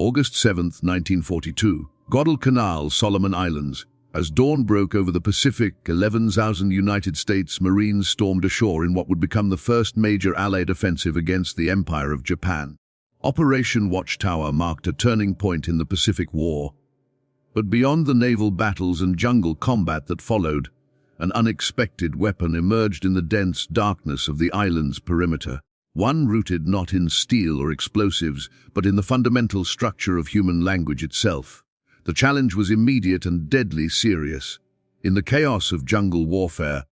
August 7, 1942, Guadalcanal, Solomon Islands. As dawn broke over the Pacific, 11,000 United States Marines stormed ashore in what would become the first major Allied offensive against the Empire of Japan. Operation Watchtower marked a turning point in the Pacific War. But beyond the naval battles and jungle combat that followed, an unexpected weapon emerged in the dense darkness of the island's perimeter. One rooted not in steel or explosives, but in the fundamental structure of human language itself. The challenge was immediate and deadly serious. In the chaos of jungle warfare,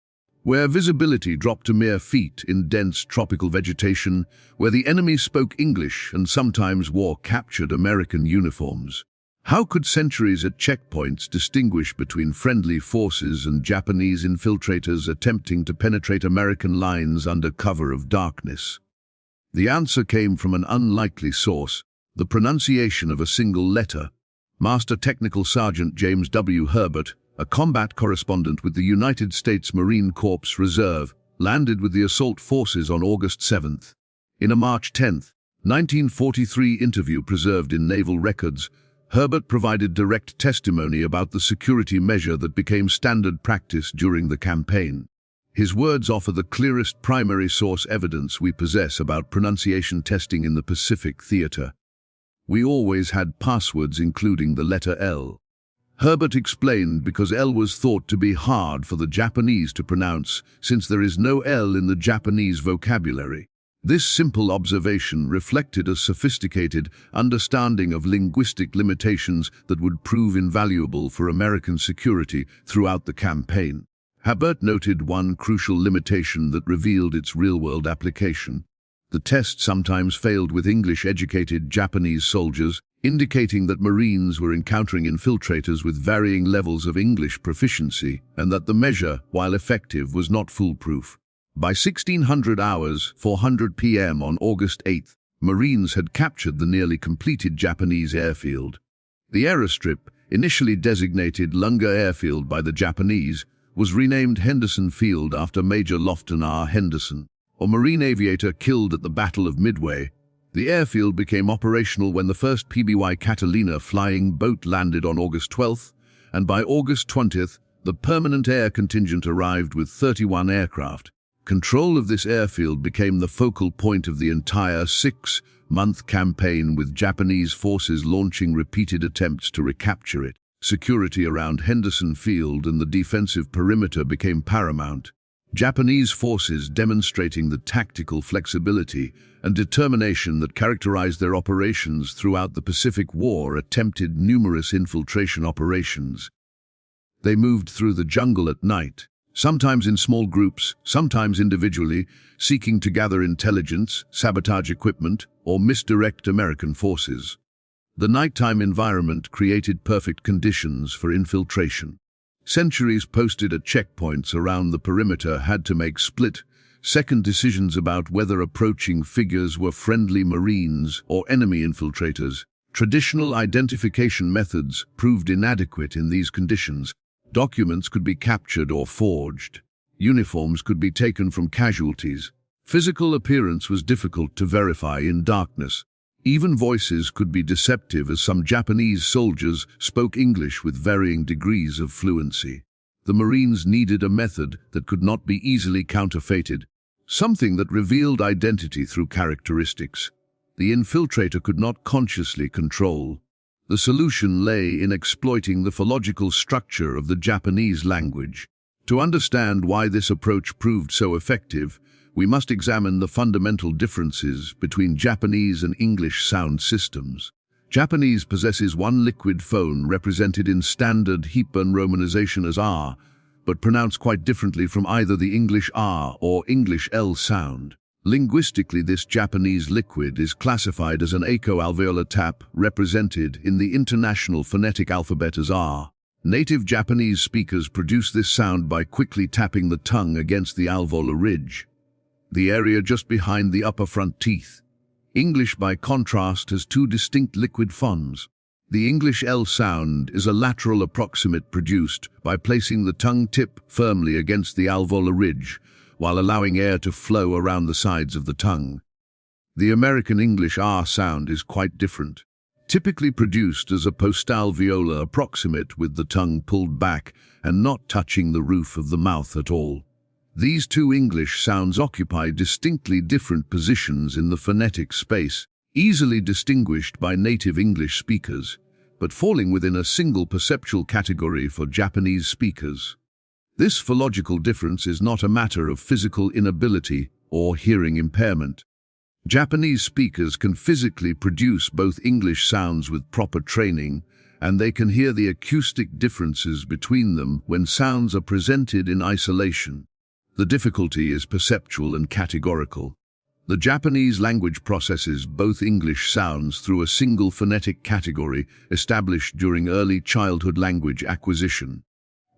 where visibility dropped to mere feet in dense tropical vegetation, where the enemy spoke English and sometimes wore captured American uniforms, how could sentries at checkpoints distinguish between friendly forces and Japanese infiltrators attempting to penetrate American lines under cover of darkness? The answer came from an unlikely source: the pronunciation of a single letter. Master Technical Sergeant James W. Herbert, a combat correspondent with the United States Marine Corps Reserve, landed with the assault forces on August 7th. In a March 10, 1943 interview preserved in naval records, Herbert provided direct testimony about the security measure that became standard practice during the campaign. His words offer the clearest primary source evidence we possess about pronunciation testing in the Pacific theater. We always had passwords including the letter L. Herbert explained because L was thought to be hard for the Japanese to pronounce, since there is no L in the Japanese vocabulary. This simple observation reflected a sophisticated understanding of linguistic limitations that would prove invaluable for American security throughout the campaign. Herbert noted one crucial limitation that revealed its real-world application. The test sometimes failed with English-educated Japanese soldiers, indicating that Marines were encountering infiltrators with varying levels of English proficiency, and that the measure, while effective, was not foolproof. By 1600 hours, 400 p.m. on August 8th, Marines had captured the nearly completed Japanese airfield. The aerostrip, initially designated Lunga Airfield by the Japanese, was renamed Henderson Field after Major Lofton R. Henderson, a Marine aviator killed at the Battle of Midway. The airfield became operational when the first PBY Catalina flying boat landed on August 12th, and by August 20th, the permanent air contingent arrived with 31 aircraft. Control of this airfield became the focal point of the entire 6-month campaign, with Japanese forces launching repeated attempts to recapture it. Security around Henderson Field and the defensive perimeter became paramount. Japanese forces, demonstrating the tactical flexibility and determination that characterized their operations throughout the Pacific War, attempted numerous infiltration operations. They moved through the jungle at night, sometimes in small groups, sometimes individually, seeking to gather intelligence, sabotage equipment, or misdirect American forces. The nighttime environment created perfect conditions for infiltration. Sentries posted at checkpoints around the perimeter had to make split-second decisions about whether approaching figures were friendly Marines or enemy infiltrators. Traditional identification methods proved inadequate in these conditions. Documents could be captured or forged. Uniforms could be taken from casualties. Physical appearance was difficult to verify in darkness. Even voices could be deceptive, as some Japanese soldiers spoke English with varying degrees of fluency. The Marines needed a method that could not be easily counterfeited, something that revealed identity through characteristics the infiltrator could not consciously control. The solution lay in exploiting the phonological structure of the Japanese language. To understand why this approach proved so effective, we must examine the fundamental differences between Japanese and English sound systems. Japanese possesses one liquid phone represented in standard Heapburn romanization as R, but pronounced quite differently from either the English R or English L sound. Linguistically, this Japanese liquid is classified as an echo-alveolar tap, represented in the International Phonetic Alphabet as R. Native Japanese speakers produce this sound by quickly tapping the tongue against the alveolar ridge, the area just behind the upper front teeth. English, by contrast, has two distinct liquid phones. The English L sound is a lateral approximate produced by placing the tongue tip firmly against the alveolar ridge, while allowing air to flow around the sides of the tongue. The American English R sound is quite different. typically produced as a postal viola approximate with the tongue pulled back and not touching the roof of the mouth at all. These two English sounds occupy distinctly different positions in the phonetic space, easily distinguished by native English speakers, but falling within a single perceptual category for Japanese speakers. This philological difference is not a matter of physical inability or hearing impairment. Japanese speakers can physically produce both English sounds with proper training, and they can hear the acoustic differences between them when sounds are presented in isolation. The difficulty is perceptual and categorical. The Japanese language processes both English sounds through a single phonetic category established during early childhood language acquisition.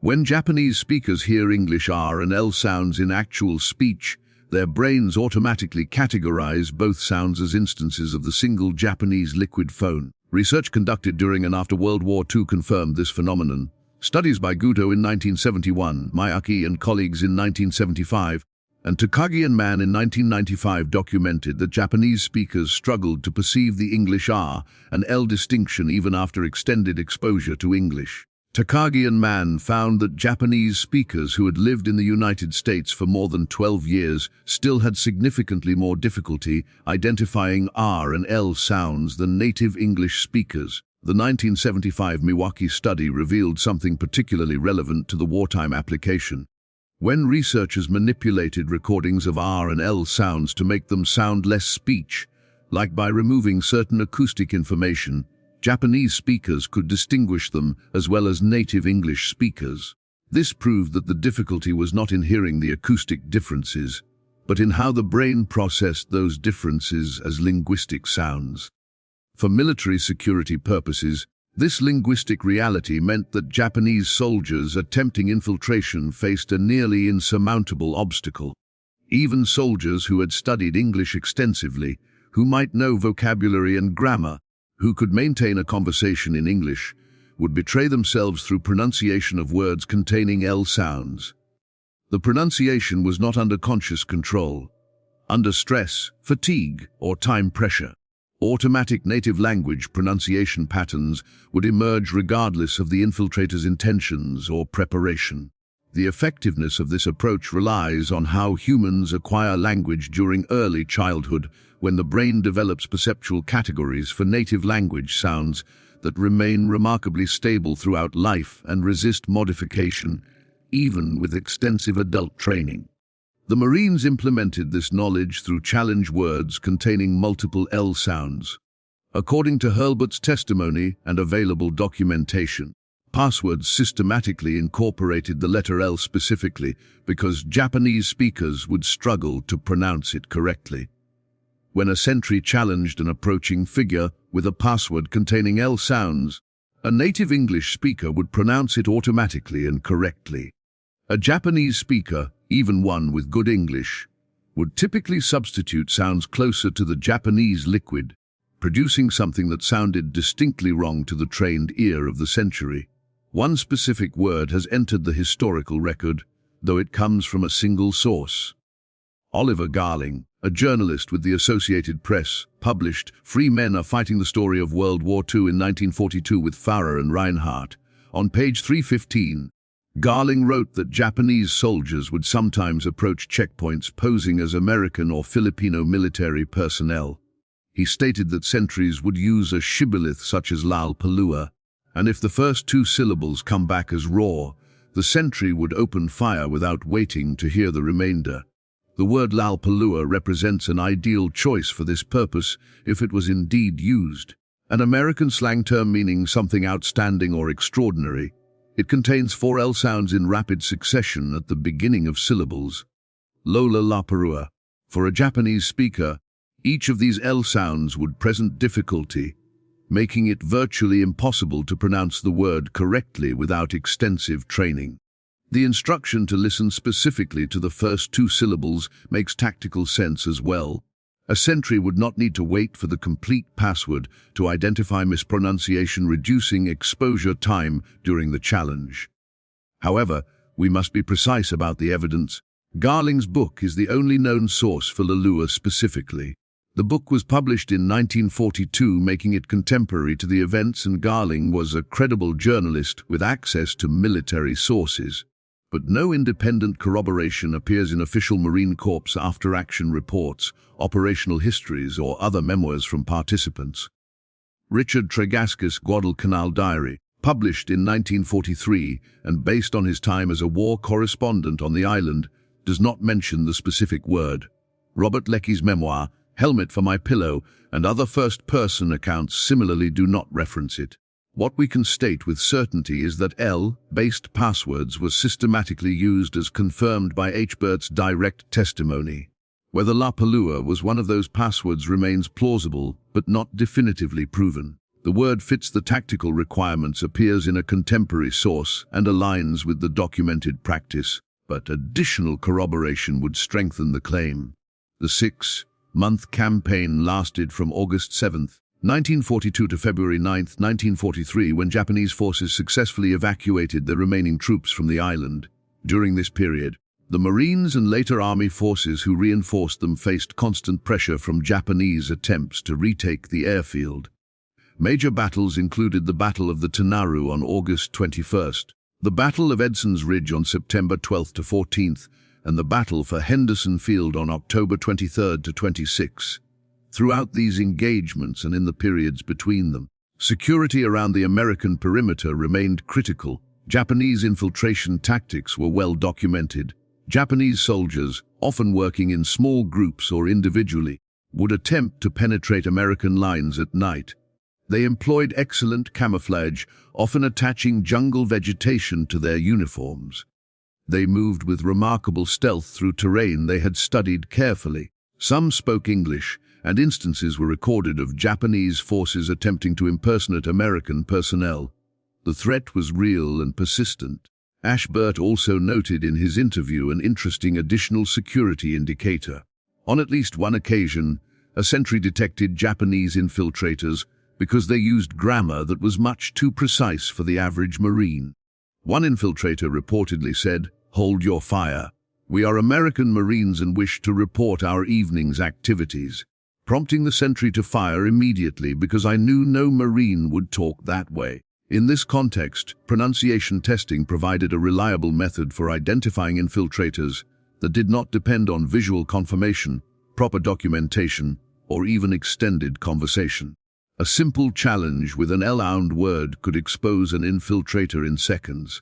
When Japanese speakers hear English R and L sounds in actual speech, their brains automatically categorize both sounds as instances of the single Japanese liquid phone. Research conducted during and after World War II confirmed this phenomenon. Studies by Guto in 1971, Miyake and colleagues in 1975, and Takagi and Mann in 1995 documented that Japanese speakers struggled to perceive the English R and L distinction even after extended exposure to English. Takagi and Mann found that Japanese speakers who had lived in the United States for more than 12 years still had significantly more difficulty identifying R and L sounds than native English speakers. The 1975 Miyake study revealed something particularly relevant to the wartime application. When researchers manipulated recordings of R and L sounds to make them sound less speech, like by removing certain acoustic information, Japanese speakers could distinguish them as well as native English speakers. This proved that the difficulty was not in hearing the acoustic differences, but in how the brain processed those differences as linguistic sounds. For military security purposes, this linguistic reality meant that Japanese soldiers attempting infiltration faced a nearly insurmountable obstacle. Even soldiers who had studied English extensively, who might know vocabulary and grammar, who could maintain a conversation in English, would betray themselves through pronunciation of words containing L sounds. The pronunciation was not under conscious control. Under stress, fatigue, or time pressure, automatic native language pronunciation patterns would emerge regardless of the infiltrator's intentions or preparation. The effectiveness of this approach relies on how humans acquire language during early childhood, when the brain develops perceptual categories for native language sounds that remain remarkably stable throughout life and resist modification, even with extensive adult training. The Marines implemented this knowledge through challenge words containing multiple L sounds. According to Hurlbut's testimony and available documentation, passwords systematically incorporated the letter L specifically because Japanese speakers would struggle to pronounce it correctly. When a sentry challenged an approaching figure with a password containing L sounds, a native English speaker would pronounce it automatically and correctly. A Japanese speaker, even one with good English, would typically substitute sounds closer to the Japanese liquid, producing something that sounded distinctly wrong to the trained ear of the century. One specific word has entered the historical record, though it comes from a single source. Oliver Garling, a journalist with the Associated Press, published "Free Men Are Fighting the Story of World War II in 1942 with Farrer and Reinhardt." On page 315, Garling wrote that Japanese soldiers would sometimes approach checkpoints posing as American or Filipino military personnel. He stated that sentries would use a shibboleth such as Lollapalooza, and if the first two syllables come back as raw, the sentry would open fire without waiting to hear the remainder. The word Lollapalooza represents an ideal choice for this purpose if it was indeed used. An American slang term meaning something outstanding or extraordinary, it contains 4 L sounds in rapid succession at the beginning of syllables. Lollapalooza. For a Japanese speaker, each of these L sounds would present difficulty, making it virtually impossible to pronounce the word correctly without extensive training. The instruction to listen specifically to the first 2 syllables makes tactical sense as well. A sentry would not need to wait for the complete password to identify mispronunciation, reducing exposure time during the challenge. However, we must be precise about the evidence. Garling's book is the only known source for Lollapalooza specifically. The book was published in 1942, making it contemporary to the events, and Garling was a credible journalist with access to military sources. But no independent corroboration appears in official Marine Corps after-action reports, operational histories, or other memoirs from participants. Richard Tregaskis' Guadalcanal Diary, published in 1943 and based on his time as a war correspondent on the island, does not mention the specific word. Robert Leckie's memoir, Helmet for My Pillow, and other first-person accounts similarly do not reference it. What we can state with certainty is that L-based passwords were systematically used, as confirmed by H. Bert's direct testimony. Whether Lollapalooza was one of those passwords remains plausible, but not definitively proven. The word fits the tactical requirements, appears in a contemporary source, and aligns with the documented practice, but additional corroboration would strengthen the claim. The 6-month campaign lasted from August 7, 1942 to February 9, 1943, when Japanese forces successfully evacuated the remaining troops from the island. During this period, the Marines and later Army forces who reinforced them faced constant pressure from Japanese attempts to retake the airfield. Major battles included the Battle of the Tanaru on August 21, the Battle of Edson's Ridge on September 12 to 14, and the Battle for Henderson Field on October 23 to 26. Throughout these engagements and in the periods between them, security around the American perimeter remained critical. Japanese infiltration tactics were well documented. Japanese soldiers, often working in small groups or individually, would attempt to penetrate American lines at night. They employed excellent camouflage, often attaching jungle vegetation to their uniforms. They moved with remarkable stealth through terrain they had studied carefully. Some spoke English, and instances were recorded of Japanese forces attempting to impersonate American personnel. The threat was real and persistent. Ashbert also noted in his interview an interesting additional security indicator. On at least one occasion, a sentry detected Japanese infiltrators because they used grammar that was much too precise for the average Marine. One infiltrator reportedly said, "Hold your fire. We are American Marines and wish to report our evening's activities," prompting the sentry to fire immediately because I knew no Marine would talk that way. In this context, pronunciation testing provided a reliable method for identifying infiltrators that did not depend on visual confirmation, proper documentation, or even extended conversation. A simple challenge with an L-bound word could expose an infiltrator in seconds.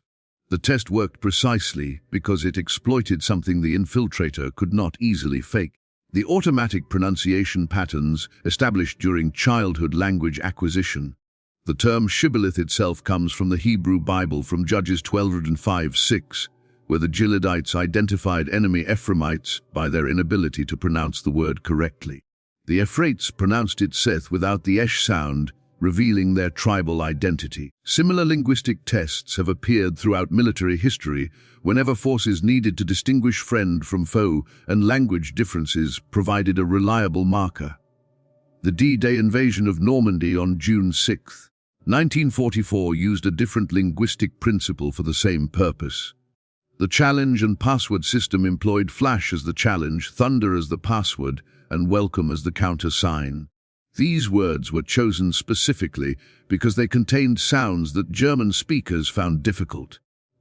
The test worked precisely because it exploited something the infiltrator could not easily fake: the automatic pronunciation patterns established during childhood language acquisition. The term shibboleth itself comes from the Hebrew Bible, from Judges 12:5-6, where the Gileadites identified enemy Ephraimites by their inability to pronounce the word correctly. The Ephraimites pronounced it Seth without the esh sound, revealing their tribal identity. Similar linguistic tests have appeared throughout military history whenever forces needed to distinguish friend from foe, and language differences provided a reliable marker. The D-Day invasion of Normandy on June 6, 1944 used a different linguistic principle for the same purpose. The challenge and password system employed flash as the challenge, thunder as the password, and welcome as the countersign. These words were chosen specifically because they contained sounds that German speakers found difficult.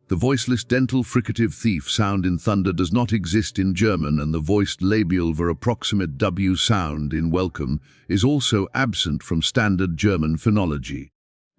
The voiceless dental fricative thief sound in thunder does not exist in German, and the voiced labial approximate W sound in welcome is also absent from standard German phonology.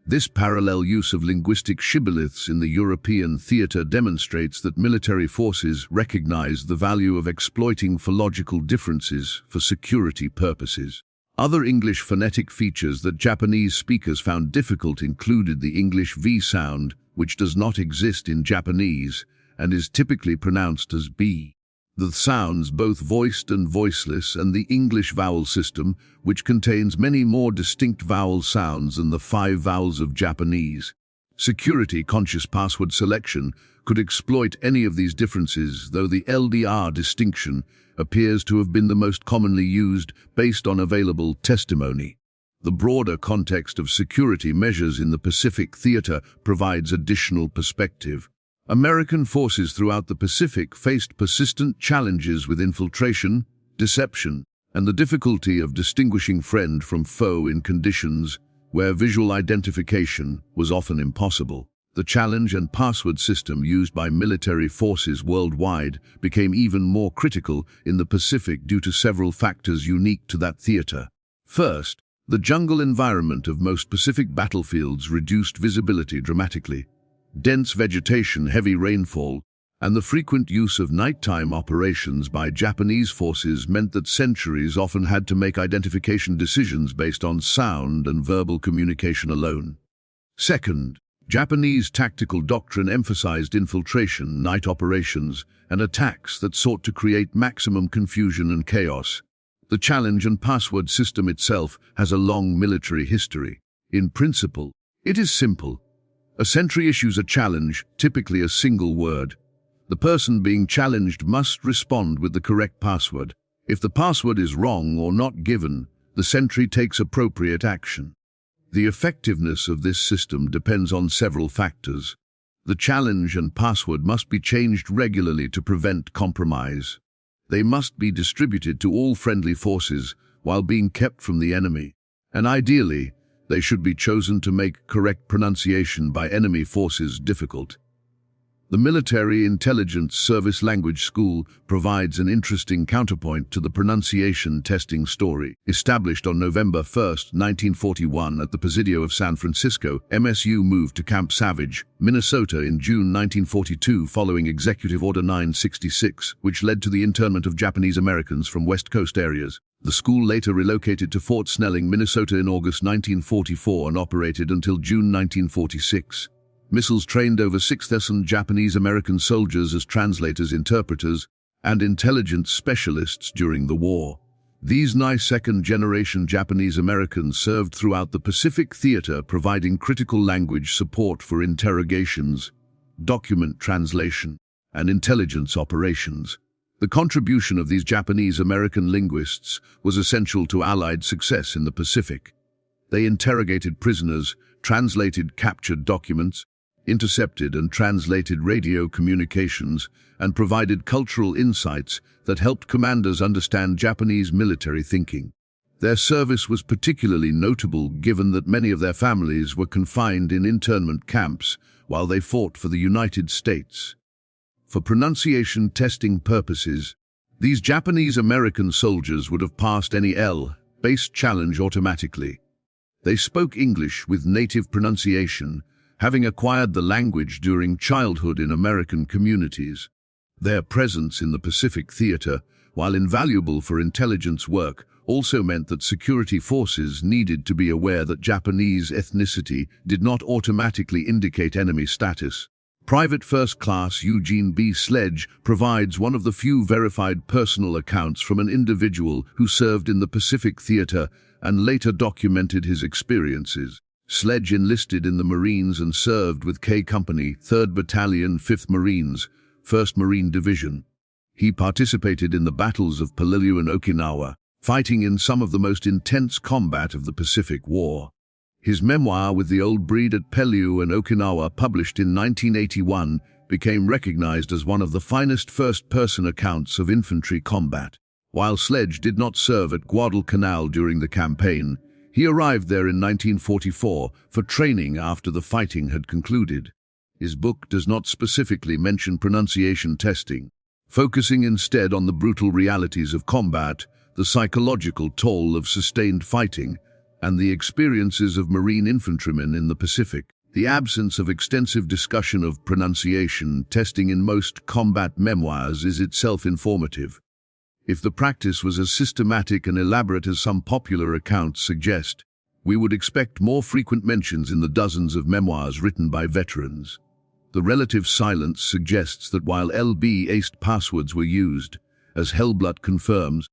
This parallel use of linguistic shibboleths in the European theatre demonstrates that military forces recognize the value of exploiting phological differences for security purposes. Other English phonetic features that Japanese speakers found difficult included the English V sound, which does not exist in Japanese and is typically pronounced as B. The sounds, both voiced and voiceless, and the English vowel system, which contains many more distinct vowel sounds than the 5 vowels of Japanese. Security-conscious password selection could exploit any of these differences, though the LDR distinction appears to have been the most commonly used based on available testimony. The broader context of security measures in the Pacific theater provides additional perspective. American forces throughout the Pacific faced persistent challenges with infiltration, deception, and the difficulty of distinguishing friend from foe in conditions where visual identification was often impossible. The challenge and password system used by military forces worldwide became even more critical in the Pacific due to several factors unique to that theater. First, the jungle environment of most Pacific battlefields reduced visibility dramatically. Dense vegetation, heavy rainfall, and the frequent use of nighttime operations by Japanese forces meant that sentries often had to make identification decisions based on sound and verbal communication alone. Second, Japanese tactical doctrine emphasized infiltration, night operations, and attacks that sought to create maximum confusion and chaos. The challenge and password system itself has a long military history. In principle, it is simple. A sentry issues a challenge, typically a single word. The person being challenged must respond with the correct password. If the password is wrong or not given, the sentry takes appropriate action. The effectiveness of this system depends on several factors. The challenge and password must be changed regularly to prevent compromise. They must be distributed to all friendly forces while being kept from the enemy. And ideally, they should be chosen to make correct pronunciation by enemy forces difficult. The Military Intelligence Service Language School provides an interesting counterpoint to the pronunciation testing story. Established on November 1, 1941 at the Presidio of San Francisco, MSU moved to Camp Savage, Minnesota in June 1942 following Executive Order 966, which led to the internment of Japanese Americans from West Coast areas. The school later relocated to Fort Snelling, Minnesota in August 1944 and operated until June 1946. Missiles trained over 6,000 Japanese-American soldiers as translators, interpreters, and intelligence specialists during the war. These second-generation Japanese-Americans served throughout the Pacific Theater, providing critical language support for interrogations, document translation, and intelligence operations. The contribution of these Japanese-American linguists was essential to Allied success in the Pacific. They interrogated prisoners, translated captured documents, intercepted and translated radio communications, and provided cultural insights that helped commanders understand Japanese military thinking. Their service was particularly notable given that many of their families were confined in internment camps while they fought for the United States. For pronunciation testing purposes, these Japanese-American soldiers would have passed any L-based challenge automatically. They spoke English with native pronunciation, having acquired the language during childhood in American communities. Their presence in the Pacific Theater, while invaluable for intelligence work, also meant that security forces needed to be aware that Japanese ethnicity did not automatically indicate enemy status. Private First Class Eugene B. Sledge provides one of the few verified personal accounts from an individual who served in the Pacific Theater and later documented his experiences. Sledge enlisted in the Marines and served with K Company, 3rd Battalion, 5th Marines, 1st Marine Division. He participated in the battles of Peleliu and Okinawa, fighting in some of the most intense combat of the Pacific War. His memoir With the Old Breed at Peleliu and Okinawa, published in 1981, became recognized as one of the finest first-person accounts of infantry combat. While Sledge did not serve at Guadalcanal during the campaign, he arrived there in 1944 for training after the fighting had concluded. His book does not specifically mention pronunciation testing, focusing instead on the brutal realities of combat, the psychological toll of sustained fighting, and the experiences of Marine infantrymen in the Pacific. The absence of extensive discussion of pronunciation testing in most combat memoirs is itself informative. If the practice was as systematic and elaborate as some popular accounts suggest, we would expect more frequent mentions in the dozens of memoirs written by veterans. The relative silence suggests that while LB-aced passwords were used, as Hellblut confirms,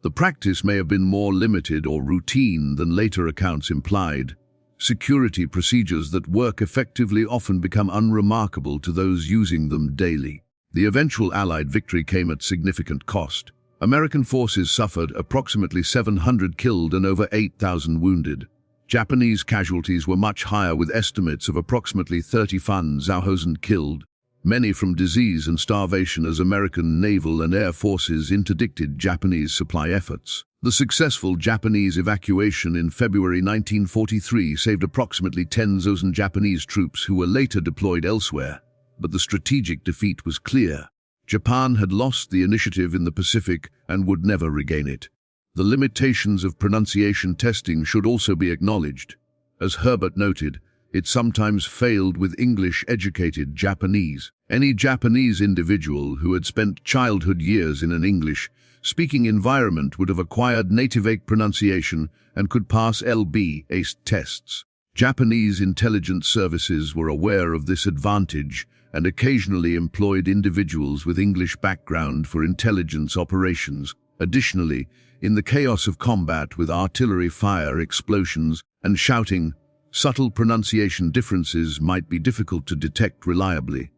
the practice may have been more limited or routine than later accounts implied. Security procedures that work effectively often become unremarkable to those using them daily. The eventual Allied victory came at significant cost. American forces suffered approximately 700 killed and over 8,000 wounded. Japanese casualties were much higher, with estimates of approximately 30,000 killed. many from disease and starvation, as American naval and air forces interdicted Japanese supply efforts. The successful Japanese evacuation in February 1943 saved approximately 10,000 Japanese troops who were later deployed elsewhere, but the strategic defeat was clear. Japan had lost the initiative in the Pacific and would never regain it. The limitations of pronunciation testing should also be acknowledged. As Herbert noted, it sometimes failed with English-educated Japanese. Any Japanese individual who had spent childhood years in an English-speaking environment would have acquired native pronunciation and could pass LB-ACE tests. Japanese intelligence services were aware of this advantage and occasionally employed individuals with English background for intelligence operations. Additionally, in the chaos of combat with artillery fire, explosions, and shouting, subtle pronunciation differences might be difficult to detect reliably.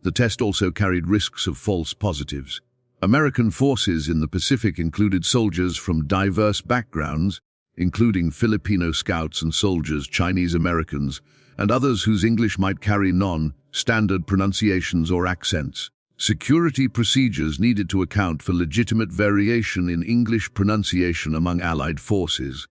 The test also carried risks of false positives. American forces in the Pacific included soldiers from diverse backgrounds, including Filipino scouts and soldiers, Chinese Americans, and others whose English might carry non-standard pronunciations or accents. Security procedures needed to account for legitimate variation in English pronunciation among Allied forces.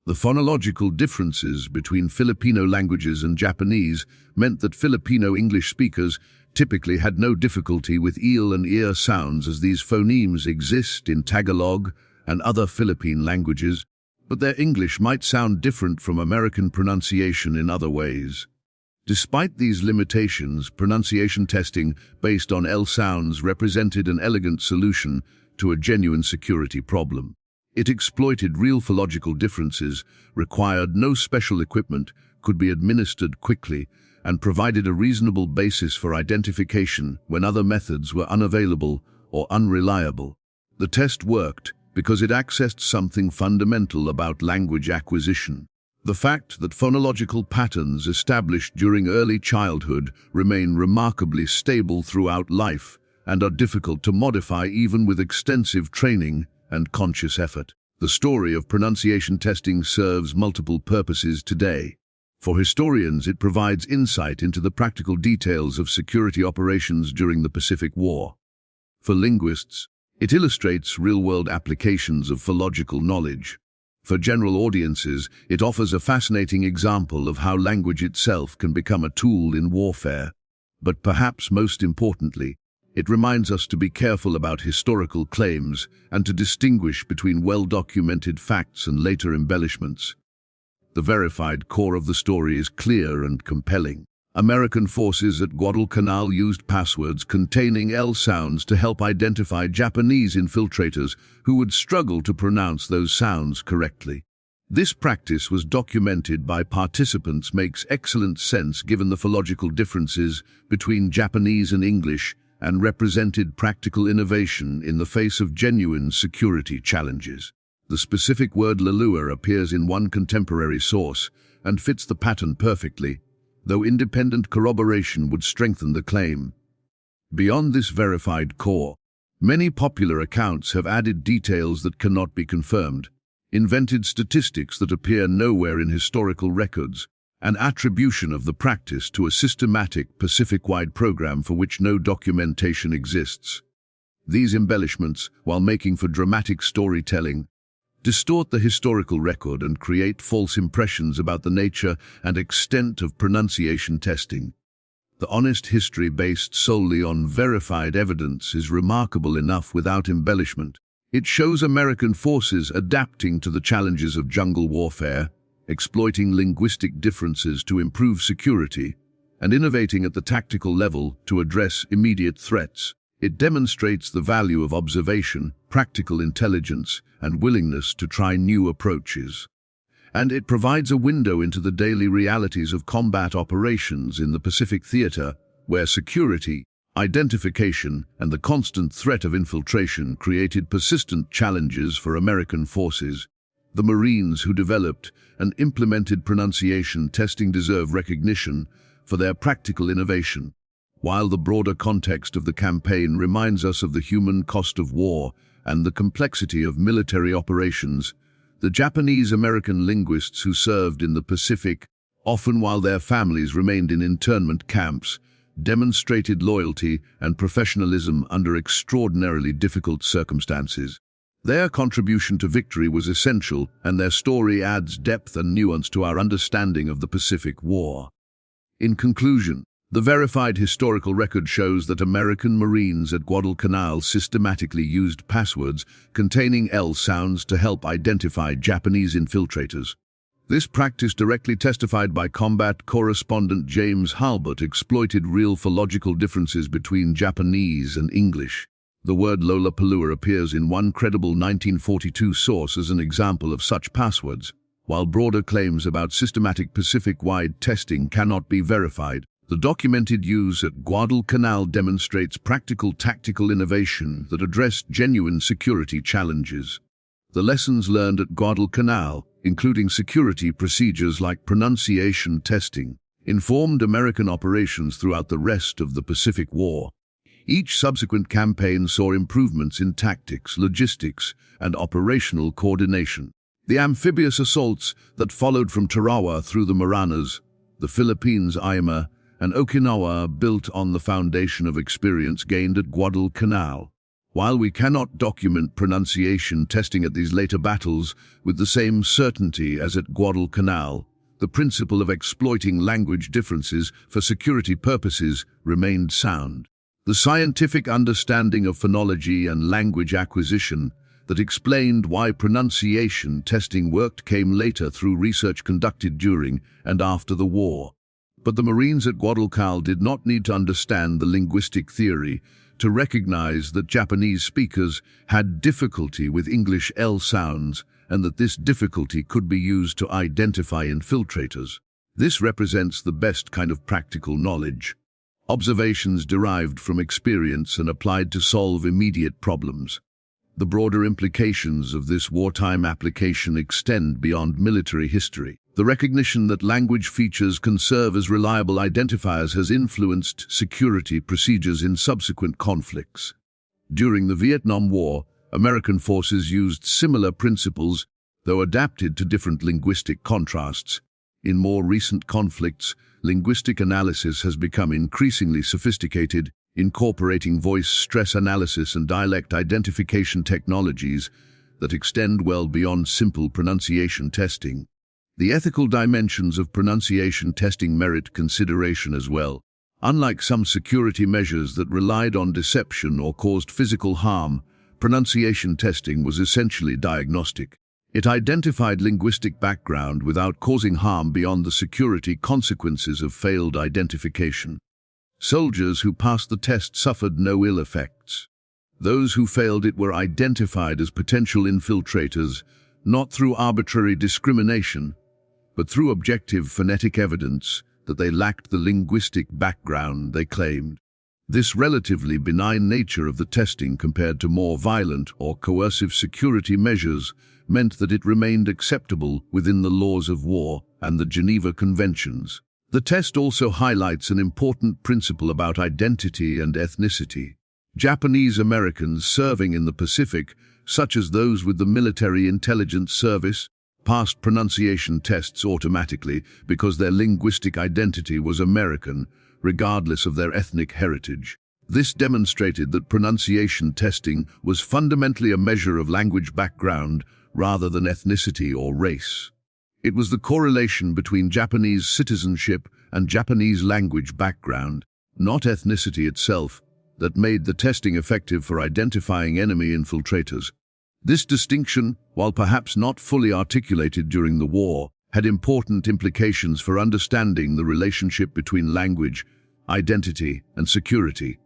The phonological differences between Filipino languages and Japanese meant that Filipino English speakers typically had no difficulty with eel and ear sounds, as these phonemes exist in Tagalog and other Philippine languages, but their English might sound different from American pronunciation in other ways. Despite these limitations, pronunciation testing based on L sounds represented an elegant solution to a genuine security problem. It exploited real philological differences, required no special equipment, could be administered quickly, and provided a reasonable basis for identification when other methods were unavailable or unreliable. The test worked because it accessed something fundamental about language acquisition. The fact that phonological patterns established during early childhood remain remarkably stable throughout life and are difficult to modify even with extensive training and conscious effort. The story of pronunciation testing serves multiple purposes today. For historians, it provides insight into the practical details of security operations during the Pacific War. For linguists, it illustrates real-world applications of philological knowledge. For general audiences, it offers a fascinating example of how language itself can become a tool in warfare. But perhaps most importantly, it reminds us to be careful about historical claims and to distinguish between well-documented facts and later embellishments. The verified core of the story is clear and compelling. American forces at Guadalcanal used passwords containing L sounds to help identify Japanese infiltrators who would struggle to pronounce those sounds correctly. This practice was documented by participants makes excellent sense given the philological differences between Japanese and English, and represented practical innovation in the face of genuine security challenges. The specific word Lalua appears in one contemporary source and fits the pattern perfectly, though independent corroboration would strengthen the claim. Beyond this verified core, many popular accounts have added details that cannot be confirmed, invented statistics that appear nowhere in historical records, and attribution of the practice to a systematic Pacific-wide program for which no documentation exists. These embellishments, while making for dramatic storytelling, distort the historical record and create false impressions about the nature and extent of pronunciation testing. The honest history based solely on verified evidence is remarkable enough without embellishment. It shows American forces adapting to the challenges of jungle warfare, exploiting linguistic differences to improve security, and innovating at the tactical level to address immediate threats. It demonstrates the value of observation, practical intelligence, and willingness to try new approaches. And it provides a window into the daily realities of combat operations in the Pacific Theater, where security, identification, and the constant threat of infiltration created persistent challenges for American forces. The Marines who developed and implemented pronunciation testing deserve recognition for their practical innovation. While the broader context of the campaign reminds us of the human cost of war and the complexity of military operations, the Japanese-American linguists who served in the Pacific, often while their families remained in internment camps, demonstrated loyalty and professionalism under extraordinarily difficult circumstances. Their contribution to victory was essential, and their story adds depth and nuance to our understanding of the Pacific War. In conclusion, the verified historical record shows that American Marines at Guadalcanal systematically used passwords containing L sounds to help identify Japanese infiltrators. This practice, directly testified by combat correspondent James Halbert, exploited real philological differences between Japanese and English. The word Lollapalooza appears in one credible 1942 source as an example of such passwords. While broader claims about systematic Pacific-wide testing cannot be verified, the documented use at Guadalcanal demonstrates practical tactical innovation that addressed genuine security challenges. The lessons learned at Guadalcanal, including security procedures like pronunciation testing, informed American operations throughout the rest of the Pacific War. Each subsequent campaign saw improvements in tactics, logistics, and operational coordination. The amphibious assaults that followed from Tarawa through the Marianas, the Philippines, Ima, and Okinawa built on the foundation of experience gained at Guadalcanal. While we cannot document pronunciation testing at these later battles with the same certainty as at Guadalcanal, the principle of exploiting language differences for security purposes remained sound. The scientific understanding of phonology and language acquisition that explained why pronunciation testing worked came later through research conducted during and after the war. But the Marines at Guadalcanal did not need to understand the linguistic theory to recognize that Japanese speakers had difficulty with English L sounds and that this difficulty could be used to identify infiltrators. This represents the best kind of practical knowledge. Observations derived from experience and applied to solve immediate problems. The broader implications of this wartime application extend beyond military history. The recognition that language features can serve as reliable identifiers has influenced security procedures in subsequent conflicts. During the Vietnam War, American forces used similar principles, though adapted to different linguistic contrasts. In more recent conflicts, linguistic analysis has become increasingly sophisticated, incorporating voice stress analysis and dialect identification technologies that extend well beyond simple pronunciation testing. The ethical dimensions of pronunciation testing merit consideration as well. Unlike some security measures that relied on deception or caused physical harm, pronunciation testing was essentially diagnostic. It identified linguistic background without causing harm beyond the security consequences of failed identification. Soldiers who passed the test suffered no ill effects. Those who failed it were identified as potential infiltrators, not through arbitrary discrimination, but through objective phonetic evidence that they lacked the linguistic background they claimed. This relatively benign nature of the testing compared to more violent or coercive security measures meant that it remained acceptable within the laws of war and the Geneva Conventions. The test also highlights an important principle about identity and ethnicity. Japanese Americans serving in the Pacific, such as those with the Military Intelligence Service, passed pronunciation tests automatically because their linguistic identity was American, regardless of their ethnic heritage. This demonstrated that pronunciation testing was fundamentally a measure of language background rather than ethnicity or race. It was the correlation between Japanese citizenship and Japanese language background, not ethnicity itself, that made the testing effective for identifying enemy infiltrators. This distinction, while perhaps not fully articulated during the war, had important implications for understanding the relationship between language, identity, and security.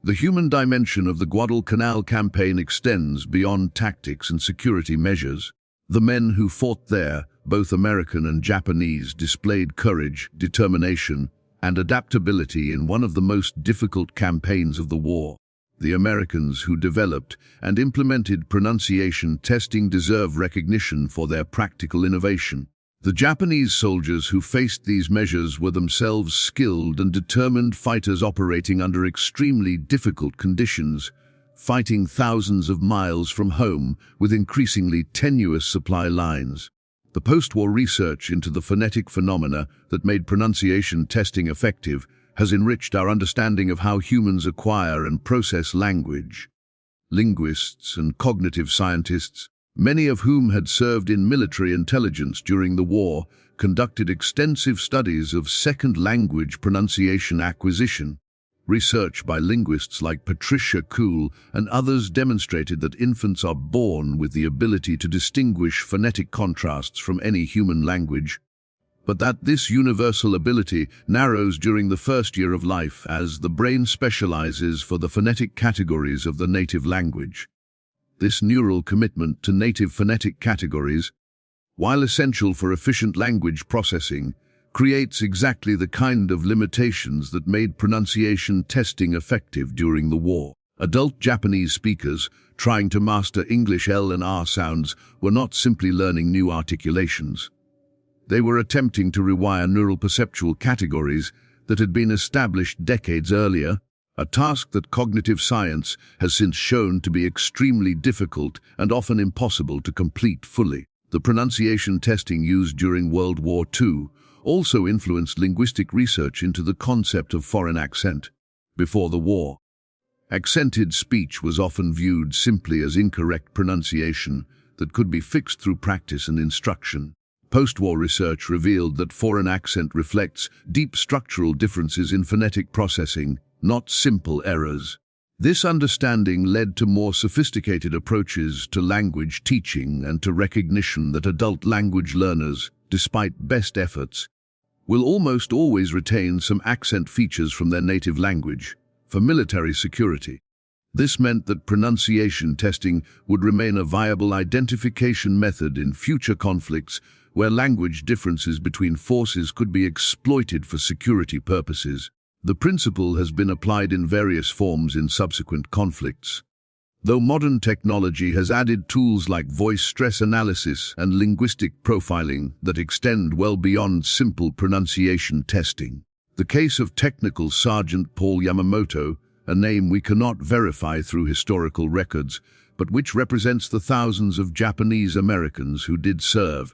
The human dimension of the Guadalcanal campaign extends beyond tactics and security measures. The men who fought there, both American and Japanese, displayed courage, determination, and adaptability in one of the most difficult campaigns of the war. The Americans who developed and implemented pronunciation testing deserve recognition for their practical innovation. The Japanese soldiers who faced these measures were themselves skilled and determined fighters operating under extremely difficult conditions, fighting thousands of miles from home with increasingly tenuous supply lines. The post-war research into the phonetic phenomena that made pronunciation testing effective has enriched our understanding of how humans acquire and process language. Linguists and cognitive scientists, many of whom had served in military intelligence during the war, conducted extensive studies of second language pronunciation acquisition. Research by linguists like Patricia Kuhl and others demonstrated that infants are born with the ability to distinguish phonetic contrasts from any human language, but that this universal ability narrows during the first year of life as the brain specializes for the phonetic categories of the native language. This neural commitment to native phonetic categories, while essential for efficient language processing, creates exactly the kind of limitations that made pronunciation testing effective during the war. Adult Japanese speakers trying to master English L and R sounds were not simply learning new articulations. They were attempting to rewire neural perceptual categories that had been established decades earlier, a task that cognitive science has since shown to be extremely difficult and often impossible to complete fully. The pronunciation testing used during World War II also influenced linguistic research into the concept of foreign accent. Before the war, accented speech was often viewed simply as incorrect pronunciation that could be fixed through practice and instruction. Post-war research revealed that foreign accent reflects deep structural differences in phonetic processing, not simple errors. This understanding led to more sophisticated approaches to language teaching and to recognition that adult language learners, despite best efforts, will almost always retain some accent features from their native language for military security. This meant that pronunciation testing would remain a viable identification method in future conflicts where language differences between forces could be exploited for security purposes. The principle has been applied in various forms in subsequent conflicts. Though modern technology has added tools like voice stress analysis and linguistic profiling that extend well beyond simple pronunciation testing. The case of Technical Sergeant Paul Yamamoto, a name we cannot verify through historical records, but which represents the thousands of Japanese Americans who did serve,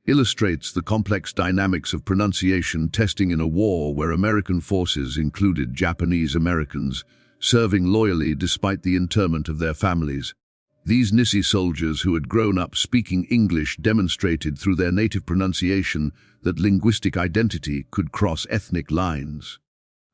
illustrates the complex dynamics of pronunciation testing in a war where American forces included Japanese Americans, serving loyally despite the internment of their families. These Nisei soldiers who had grown up speaking English demonstrated through their native pronunciation that linguistic identity could cross ethnic lines.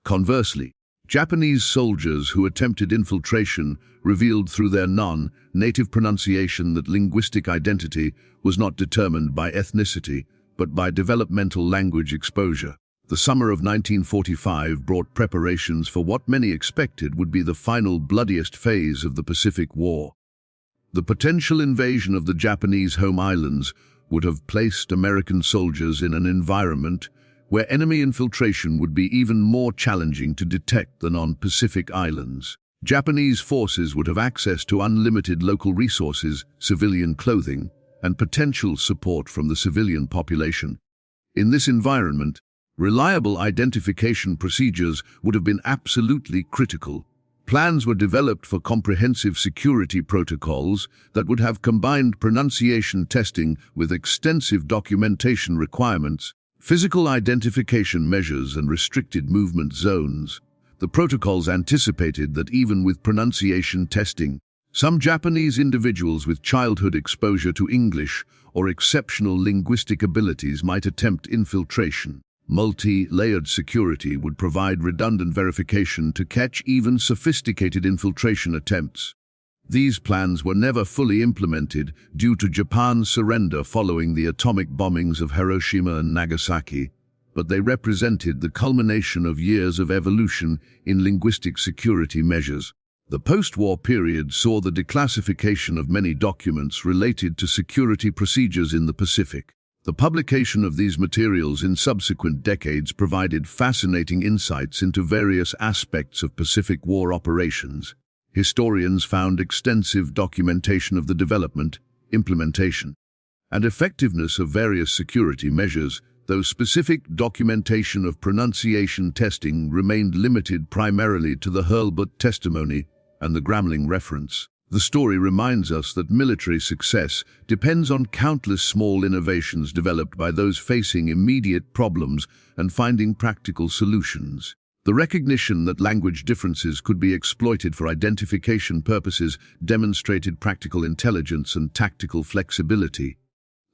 Conversely, Japanese soldiers who attempted infiltration revealed through their non-native pronunciation that linguistic identity was not determined by ethnicity, but by developmental language exposure. The summer of 1945 brought preparations for what many expected would be the final bloodiest phase of the Pacific War. The potential invasion of the Japanese home islands would have placed American soldiers in an environment where enemy infiltration would be even more challenging to detect than on Pacific islands. Japanese forces would have access to unlimited local resources, civilian clothing, and potential support from the civilian population. In this environment, reliable identification procedures would have been absolutely critical. Plans were developed for comprehensive security protocols that would have combined pronunciation testing with extensive documentation requirements, physical identification measures, and restricted movement zones. The protocols anticipated that even with pronunciation testing, some Japanese individuals with childhood exposure to English or exceptional linguistic abilities might attempt infiltration. Multi-layered security would provide redundant verification to catch even sophisticated infiltration attempts. These plans were never fully implemented due to Japan's surrender following the atomic bombings of Hiroshima and Nagasaki, but they represented the culmination of years of evolution in linguistic security measures. The post-war period saw the declassification of many documents related to security procedures in the Pacific. The publication of these materials in subsequent decades provided fascinating insights into various aspects of Pacific War operations. Historians found extensive documentation of the development, implementation, and effectiveness of various security measures, though specific documentation of pronunciation testing remained limited primarily to the Hurlbut testimony and the Gramling reference. The story reminds us that military success depends on countless small innovations developed by those facing immediate problems and finding practical solutions. The recognition that language differences could be exploited for identification purposes demonstrated practical intelligence and tactical flexibility.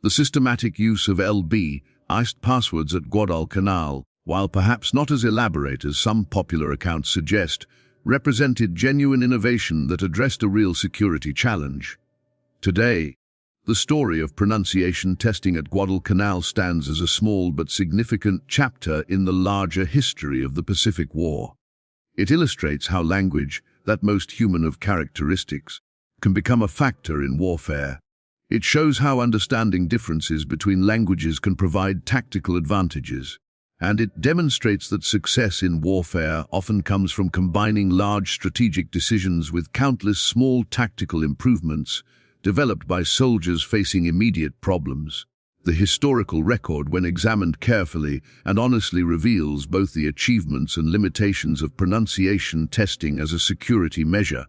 The systematic use of LB iced passwords at Guadalcanal, while perhaps not as elaborate as some popular accounts suggest, represented genuine innovation that addressed a real security challenge. Today, the story of pronunciation testing at Guadalcanal stands as a small but significant chapter in the larger history of the Pacific War. It illustrates how language, that most human of characteristics, can become a factor in warfare. It shows how understanding differences between languages can provide tactical advantages. And it demonstrates that success in warfare often comes from combining large strategic decisions with countless small tactical improvements developed by soldiers facing immediate problems. The historical record, when examined carefully and honestly, reveals both the achievements and limitations of pronunciation testing as a security measure.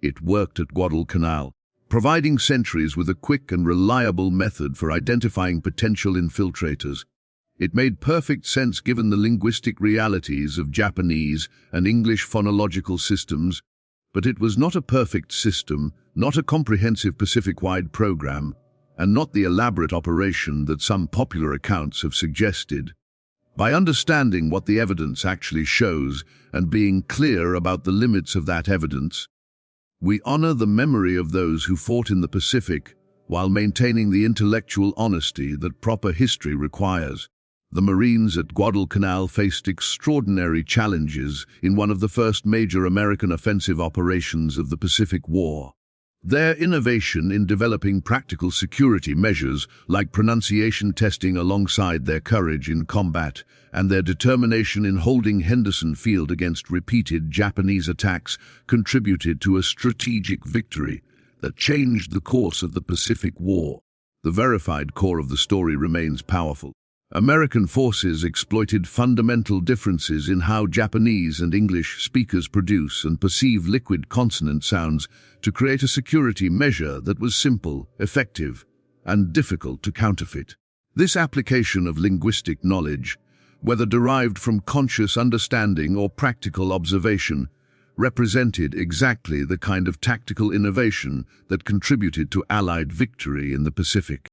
It worked at Guadalcanal, providing sentries with a quick and reliable method for identifying potential infiltrators. It made perfect sense given the linguistic realities of Japanese and English phonological systems, but it was not a perfect system, not a comprehensive Pacific-wide program, and not the elaborate operation that some popular accounts have suggested. By understanding what the evidence actually shows and being clear about the limits of that evidence, we honor the memory of those who fought in the Pacific while maintaining the intellectual honesty that proper history requires. The Marines at Guadalcanal faced extraordinary challenges in one of the first major American offensive operations of the Pacific War. Their innovation in developing practical security measures like pronunciation testing alongside their courage in combat and their determination in holding Henderson Field against repeated Japanese attacks contributed to a strategic victory that changed the course of the Pacific War. The verified core of the story remains powerful. American forces exploited fundamental differences in how Japanese and English speakers produce and perceive liquid consonant sounds to create a security measure that was simple, effective, and difficult to counterfeit. This application of linguistic knowledge, whether derived from conscious understanding or practical observation, represented exactly the kind of tactical innovation that contributed to Allied victory in the Pacific.